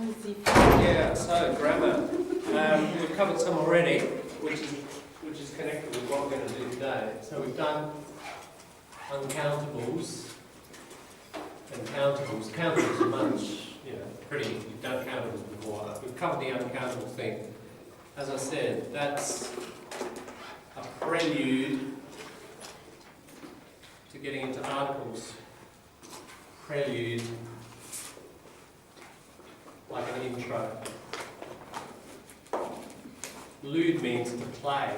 Yeah, so grammar. We've covered some already, which is connected with what we're going to do today. So we've done uncountables and countables. Countables are much, pretty. You've done countables before. We've covered the uncountable thing. As I said, that's a prelude to getting into articles. Prelude, like an intro. Lude means to play.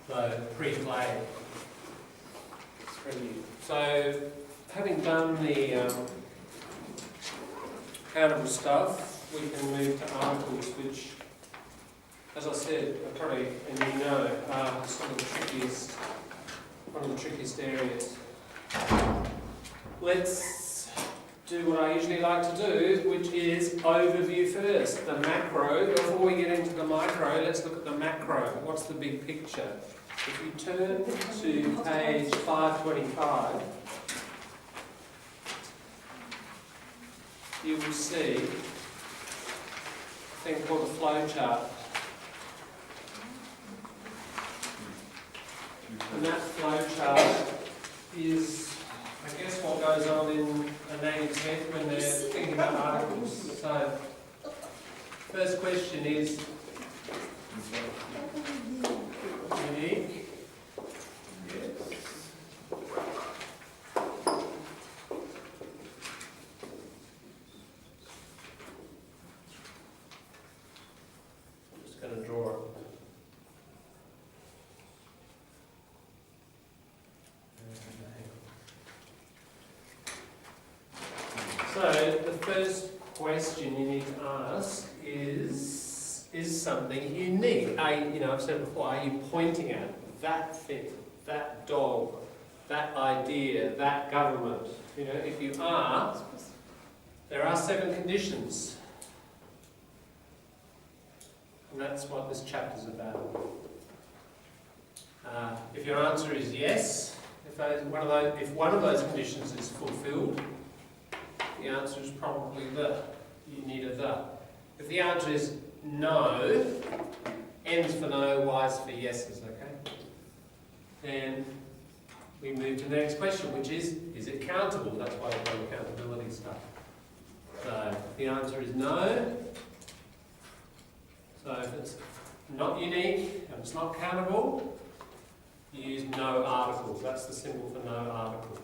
So, pre-play. Prelude. So, having done the countable stuff, we can move to articles, which, as I said, are probably, and are some of the trickiest, one of the trickiest areas. Let's do what I usually like to do, which is overview first, the macro. Before we get into the micro, let's look at the macro. What's the big picture? If you turn to page 525, you will see a thing called a flow chart. And that flow chart is, I guess, what goes on in a native's head when they're thinking about articles. So, first question is unique. Yes. I'm just going to draw it. So the first question you need to ask is something unique? I've said before, are you pointing at that thing, that dog, that idea, that government? If you are, there are 7 conditions. And that's what this chapter is about. If your answer is yes, if one of those conditions is fulfilled, the answer is probably the. You need a the. If the answer is no, N's for no, Y's for yeses, okay? Then we move to the next question, which is it countable? That's why we've done accountability stuff. So the answer is no. So if it's not unique and it's not countable, you use no article. That's the symbol for no article.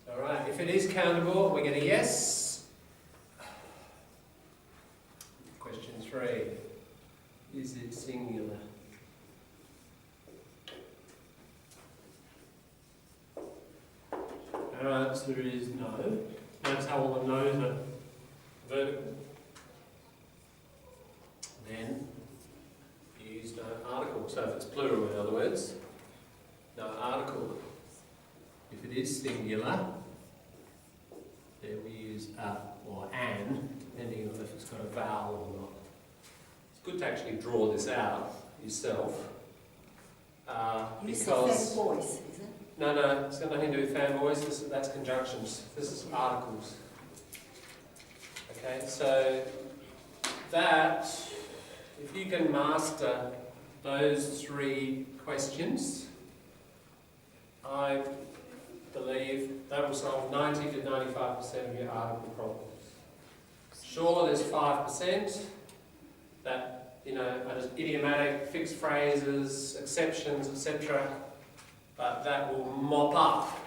Alright, if it is countable, we get a yes. Question 3. Is it singular? Our answer is no. Notice how all the no's are vertical. Then you use no article. So if it's plural, in other words, no article. If it is singular, then we use a or an, depending on if it's got a vowel or not. It's good to actually draw this out yourself. Use because fan voice, is it? No, it's got nothing to do with fan voice. That's conjunctions. This is articles. Okay, so that, if you can master those 3 questions, I believe that will solve 90 to 95% of your article problems. Sure, there's 5% that, are just idiomatic, fixed phrases, exceptions, etc. But that will mop up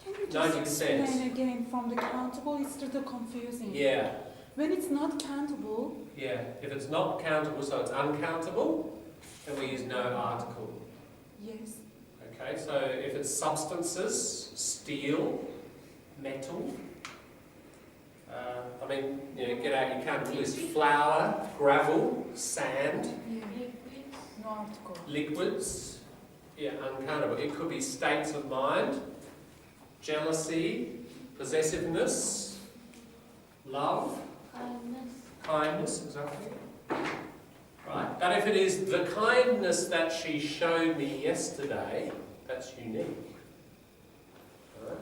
Can you just 90%. explain again from the countable? It's a little confusing. Yeah. When it's not countable. Yeah. If it's not countable, so it's uncountable, then we use no article. Yes. Okay, so if it's substances, steel, metal, get out your countable list. Flour, gravel, sand, Yeah. No article. liquids, uncountable. It could be states of mind, jealousy, possessiveness, love, kindness, exactly. Right? But if it is the kindness that she showed me yesterday, that's unique. Right?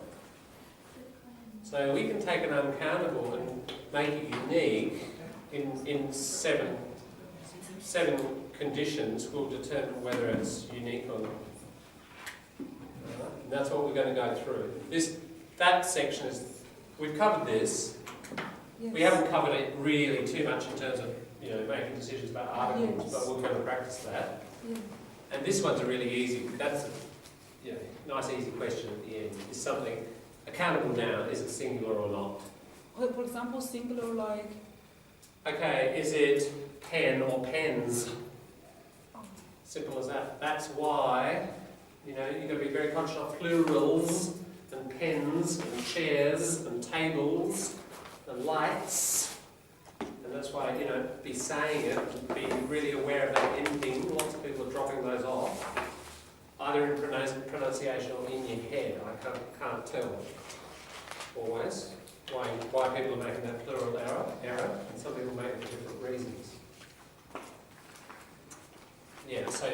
So we can take an uncountable and make it unique in seven conditions will determine whether it's unique or not. And that's what we're going to go through. That section is, we've covered this. Yes. We haven't covered it really too much in terms of making decisions about articles, Yes. but we're going to practice that. Yeah. And this one's a really easy. That's a nice easy question at the end. Is something accountable noun? Is it singular or not? Well, for example, singular like. Okay, is it pen or pens? Oh, Simple as that. That's why, you've got to be very conscious of plurals and pens and chairs and tables and lights. And that's why, be saying it and be really aware of that ending. Lots of people are dropping those off, either in pronunciation or in your head. I can't tell always why people are making that plural error, and some people make it for different reasons. Yeah, so,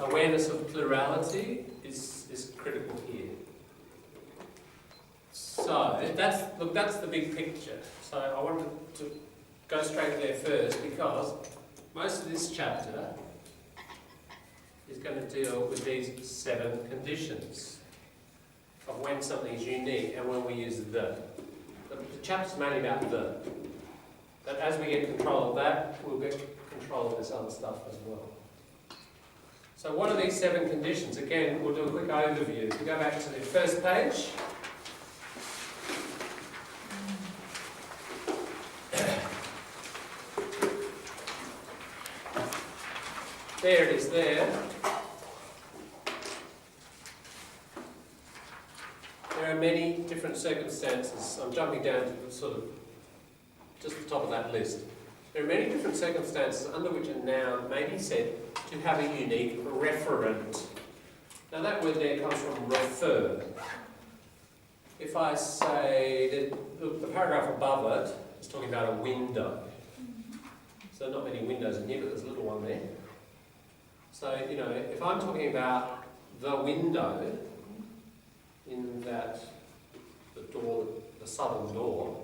awareness of plurality is critical here. So, that's the big picture. So I wanted to go straight there first because most of this chapter is going to deal with these 7 conditions of when something is unique and when we use the. The chapter's mainly about the. But as we get control of that, we'll get control of this other stuff as well. So what are these 7 conditions? Again, we'll do a quick overview. If we go back to the first page. There it is there. There are many different circumstances. I'm jumping down to just the top of that list. There are many different circumstances under which a noun may be said to have a unique referent. Now that word there comes from refer. If I say, the paragraph above it is talking about a window. So not many windows in here, but there's a little one there. So, if I'm talking about the window in the door, the southern door,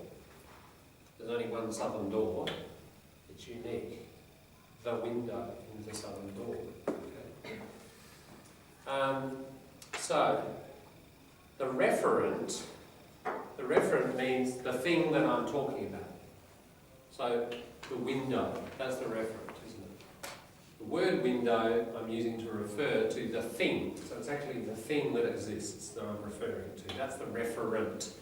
there's only one southern door, it's unique. The window in the southern door. Okay. So, the referent means the thing that I'm talking about. So, the window, that's the referent, isn't it? The word window I'm using to refer to the thing. So it's actually the thing that exists that I'm referring to. That's the referent.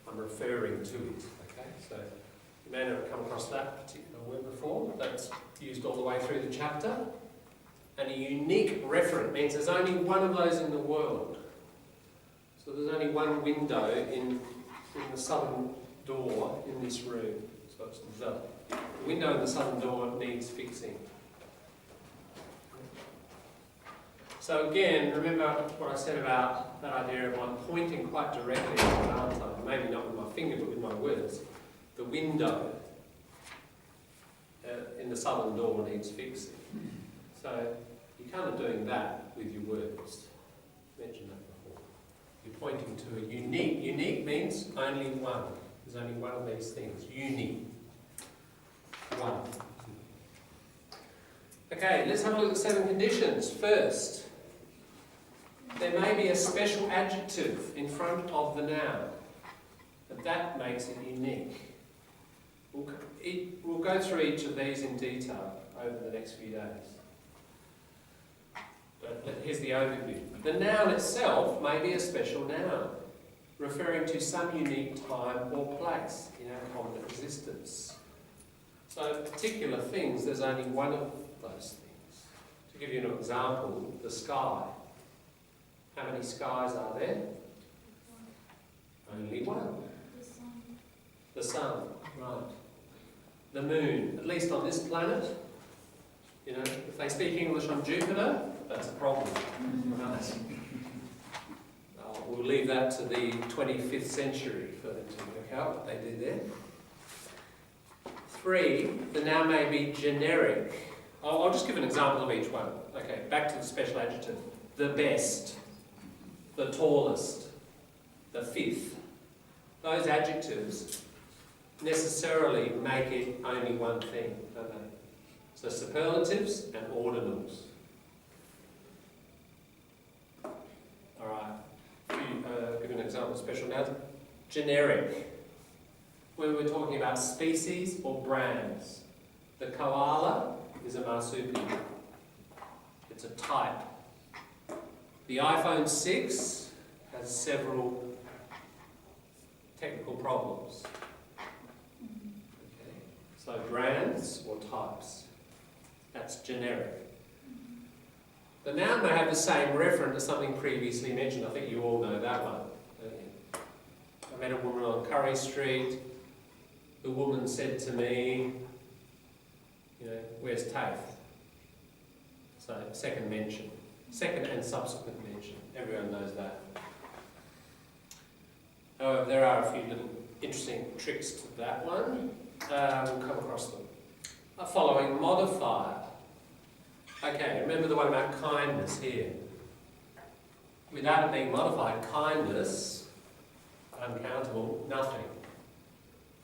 I'm referring to it. Okay, so you may not have come across that particular word before. That's used all the way through the chapter. And a unique referent means there's only one of those in the world. So there's only one window in the southern door in this room. So it's the window in the southern door needs fixing. So again, remember what I said about that idea of I'm pointing quite directly at the answer, maybe not with my finger but with my words. The window in the southern door needs fixing. So you're kind of doing that with your words. I mentioned that before. You're pointing to a unique. Unique means only one. There's only one of these things. Unique. One. Okay, let's have a look at the 7 conditions. First, there may be a special adjective in front of the noun, but that makes it unique. We'll go through each of these in detail over the next few days. But here's the overview. The noun itself may be a special noun, referring to some unique time or place in our common existence. So particular things, there's only one of those things. To give you an example, the sky. How many skies are there? Only one. The sun, right. The moon, at least on this planet. If they speak English on Jupiter, that's a problem. Right. We'll leave that to the 25th century for them to work out what they did there. 3, the noun may be generic I'll just give an example of each one. Okay, back to the special adjective. The best, the tallest, the fifth. Those adjectives necessarily make it only one thing, don't they? So superlatives and ordinals. All right, give an example of special nouns. Generic. When we're talking about species or brands. The koala is a marsupial. It's a type. The iPhone 6 has several technical problems. Okay. So brands or types. That's generic. The noun may have the same reference to something previously mentioned. I think you all know that one. I met a woman on Curry Street. The woman said to me, you know, where's TAFE? So second mention. Second and subsequent mention. Everyone knows that. However, there are a few little interesting tricks to that one. We'll come across them. A following modifier. Okay, remember the one about kindness here. Without it being modified, kindness, uncountable, nothing.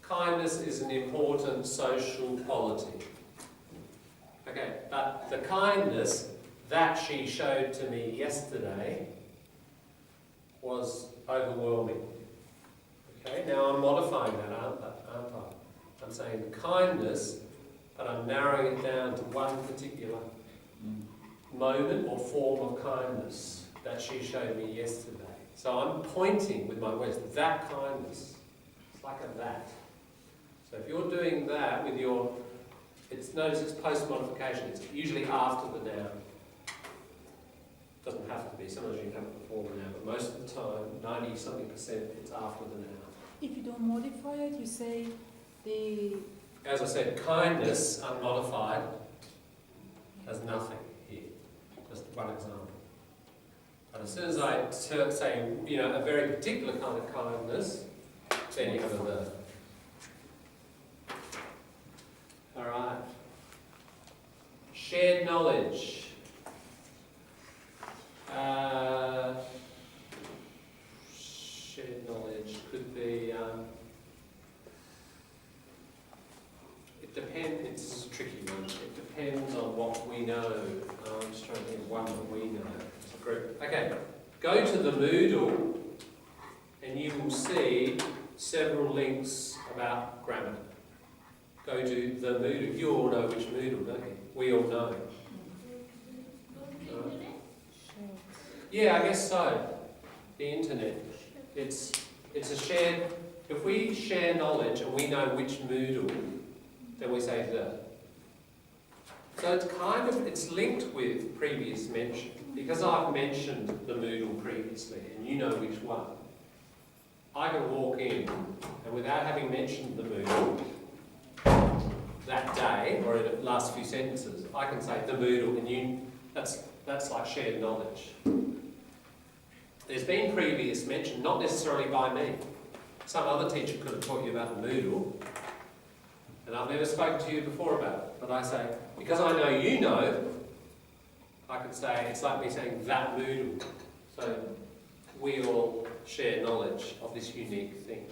Kindness is an important social quality. Okay, but the kindness that she showed to me yesterday was overwhelming. Okay, now I'm modifying that, aren't I? I'm saying kindness, but I'm narrowing it down to one particular moment or form of kindness that she showed me yesterday. So I'm pointing with my words, that kindness. It's like a that. So if you're doing that with your, notice it's post-modification, it's usually after the noun. Doesn't have to be, sometimes you can have it before the noun, but most of the time, 90-something%, it's after the noun. If you don't modify it, you say the... As I said, kindness, unmodified, has nothing here. Just one example. But as soon as I say, you know, a very particular kind of kindness, then you have a verb. All right. Shared knowledge. Shared knowledge could be. It depends. It's a tricky one. It depends on what we know. I'm just trying to think of one that we know as a group. Okay. Go to the Moodle, and you will see several links about grammar. Go to the Moodle. You all know which Moodle, don't you? We all know. Yeah, I guess so. The internet. It's a shared. If we share knowledge and we know which Moodle, then we say the. So it's linked with previous mention. Because I've mentioned the Moodle previously and you know which one, I can walk in and without having mentioned the Moodle that day or in the last few sentences, I can say the Moodle and that's like shared knowledge. There's been previous mention, not necessarily by me. Some other teacher could have taught you about the Moodle, and I've never spoken to you before about it. But I say, because I know you know, I could say, it's like me saying that Moodle. So we all share knowledge of this unique thing.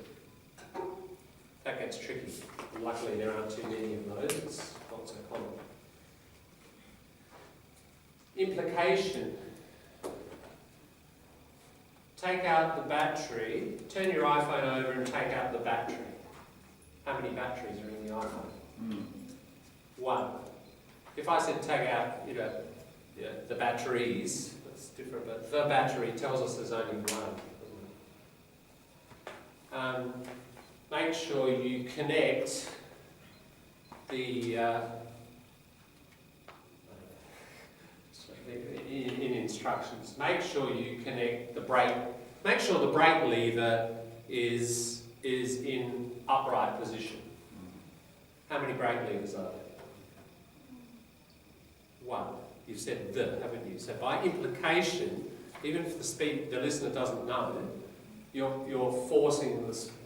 That gets tricky. Luckily there aren't too many of those, it's not so common. Implication. Take out the battery, turn your iPhone over and take out the battery. How many batteries are in the iPhone? One. If I said take out, the batteries, that's different, but the battery tells us there's only one. Make sure you connect the in instructions. Make sure you connect the brake. Make sure the brake lever is in upright position. How many brake levers are there? One. You've said the, haven't you? So by implication, even if the listener doesn't know, you're forcing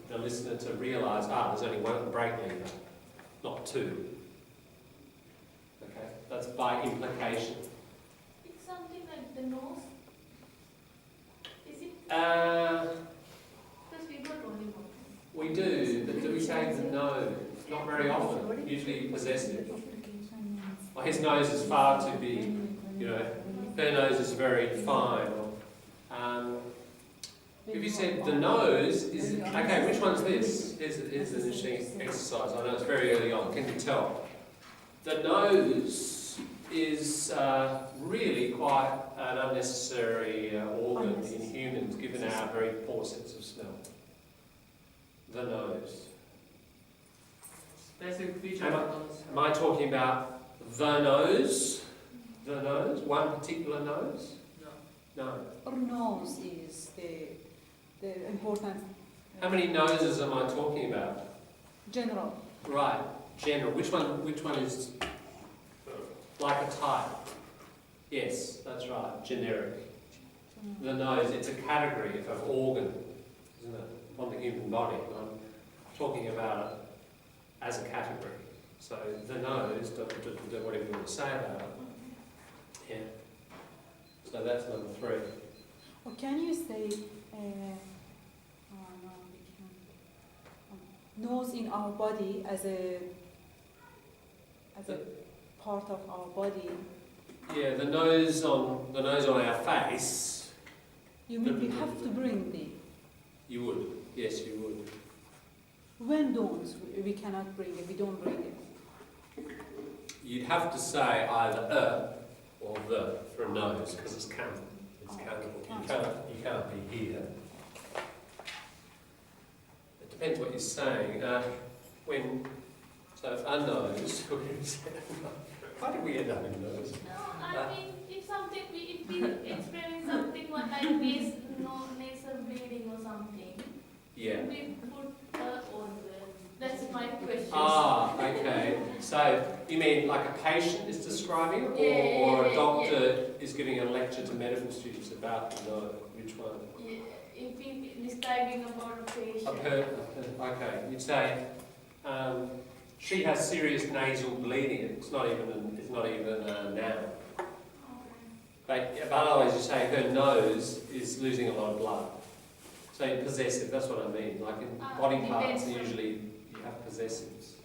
the listener to realise, there's only one brake lever, not two. Okay, that's by implication. It's something like the nose. Is it? Because we got only one. We do, but do we say the nose? Not very often, usually possessive. Well, his nose is far too big, you know, her nose is very fine. If you said the nose is, okay, which one's this? Here's an interesting exercise. I know it's very early on, can you tell? The nose is really quite an unnecessary organ in humans, given our very poor sense of smell. The nose. Specific feature Am I- of nose. Am I talking about the nose? The nose? One particular nose? No. No. Or nose is the important. How many noses am I talking about? General. Right, general. Which one is like a type? Yes, that's right, generic. The nose, it's a category of organ, isn't it, on the human body. I'm talking about it as a category. So the nose, do whatever you want to say about it. Yeah. So that's number 3. Or can you say nose in our body as a part of our body? Yeah, the nose on our face. You mean we have to bring the? You would, yes, you would. When don't we cannot bring it? We don't bring it. You'd have to say either or the for a nose because it's countable. It's countable. You can't be here. It depends what you're saying. So a nose. Why did we end up in nose? No, I mean, if we experience something what like nasal bleeding or something, Yeah. we put on there. That's my question. Ah, okay. So you mean like a patient is describing, or a doctor is giving a lecture to medical students about the nose? Which one? Yeah, if we describing about a patient. Okay. You'd say she has serious nasal bleeding. It's not even a noun. But otherwise you say her nose is losing a lot of blood. So possessive. That's what I mean. Like in body parts, usually you have possessives.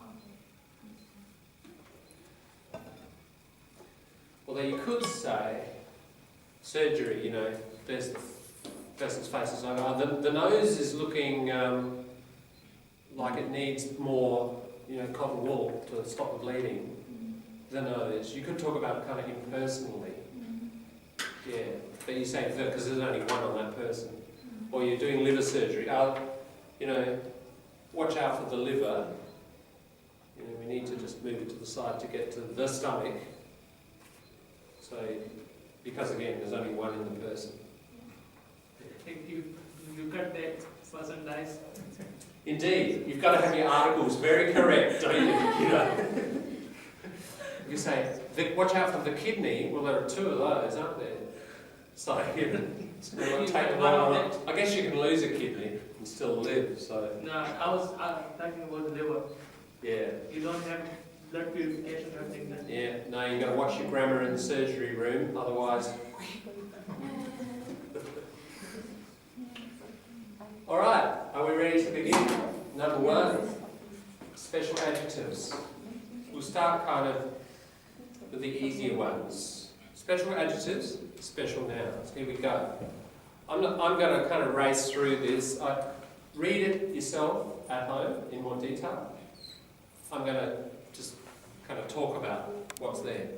Although you could say surgery. You know, there's the person's face is over. The nose is looking like it needs more, cotton wool to stop the bleeding. The nose. You could talk about it kind of impersonally. Yeah, but you say the because there's only one on that person. Or you're doing liver surgery. Watch out for the liver. We need to just move it to the side to get to the stomach. So, because again, there's only one in the person. If you cut that person dies. Indeed, you've got to have your articles very correct, don't you? You say, watch out for the kidney. Well, there are 2 of those, aren't there? So, take one on. I guess you can lose a kidney and still live. So. No, I was talking about the liver. Yeah. You don't have blood purification or anything like that. Yeah. No, you've got to watch your grammar in the surgery room. Otherwise. All right. Are we ready to begin? Number 1. Special adjectives. We'll start kind of with the easier ones. Special adjectives, special nouns. Here we go. I'm going to kind of race through this. Read it yourself at home in more detail. I'm going to just kind of talk about what's there.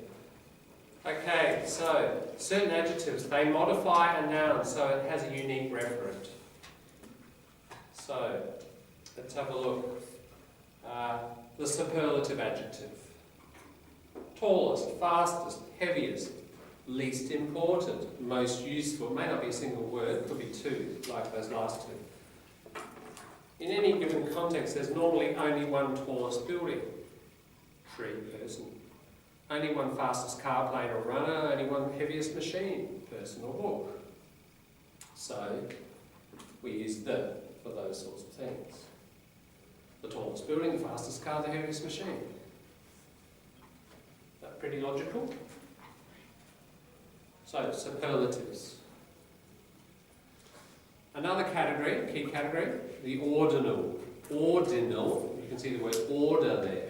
Okay, so certain adjectives, they modify a noun so it has a unique referent. So let's have a look. The superlative adjective. Tallest, fastest, heaviest, least important, most useful. It may not be a single word, it could be 2, like those last 2. In any given context, there's normally only one tallest building, tree, person. Only one fastest car, plane or runner, only one heaviest machine, person or book. So, we use the for those sorts of things. The tallest building, the fastest car, the heaviest machine. pretty logical? So, superlatives. Another category, key category, the ordinal. Ordinal, you can see the word order there.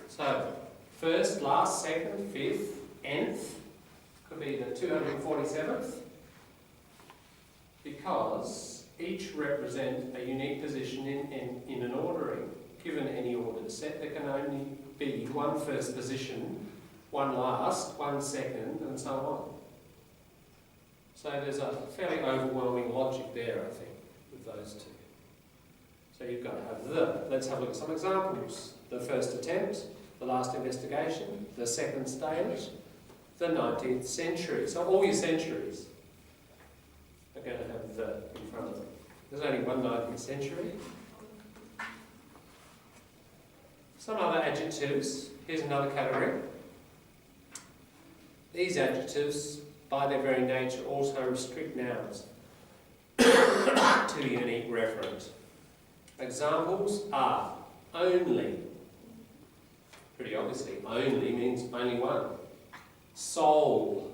So, first, last, second, fifth, nth, could be the 247th, because each represent a unique position in an ordering. Given any ordered set, there can only be one first position, one last, one second, and so on. So there's a fairly overwhelming logic there, I think, with those two. So you've got to have the. Let's have a look at some examples. The first attempt, the last investigation, the second stage, the 19th century. So all your centuries are going to have the in front of them. There's only one 19th century. Some other adjectives. Here's another category. These adjectives, by their very nature, also restrict nouns to a unique referent. Examples are only. Pretty obviously, only means only one. Sole,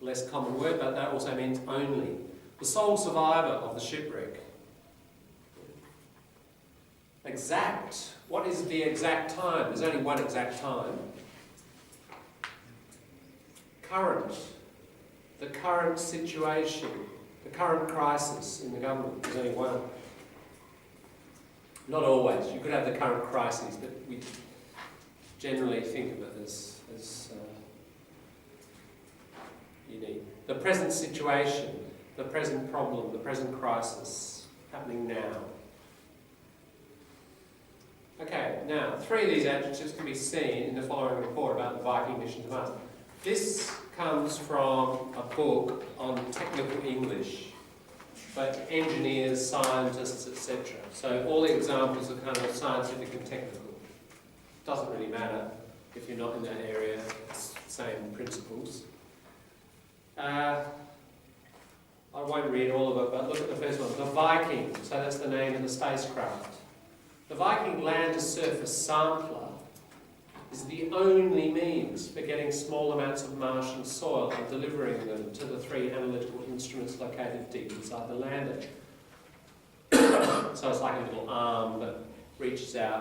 less common word, but that also means only. The sole survivor of the shipwreck. Exact. What is the exact time? There's only one exact time. Current. The current situation. The current crisis in the government. There's only one. Not always. You could have the current crises, but we generally think of it as unique. The present situation. The present problem. The present crisis. Happening now. Okay, now, 3 of these adjectives can be seen in the following report about the Viking mission to Mars. This comes from a book on technical English, but engineers, scientists, etc. So all the examples are kind of scientific and technical. Doesn't really matter if you're not in that area, it's the same principles. I won't read all of it, but look at the first one. The Viking, so that's the name of the spacecraft. The Viking land-to-surface sampler is the only means for getting small amounts of Martian soil and delivering them to the 3 analytical instruments located deep inside the lander. So it's like a little arm that reaches out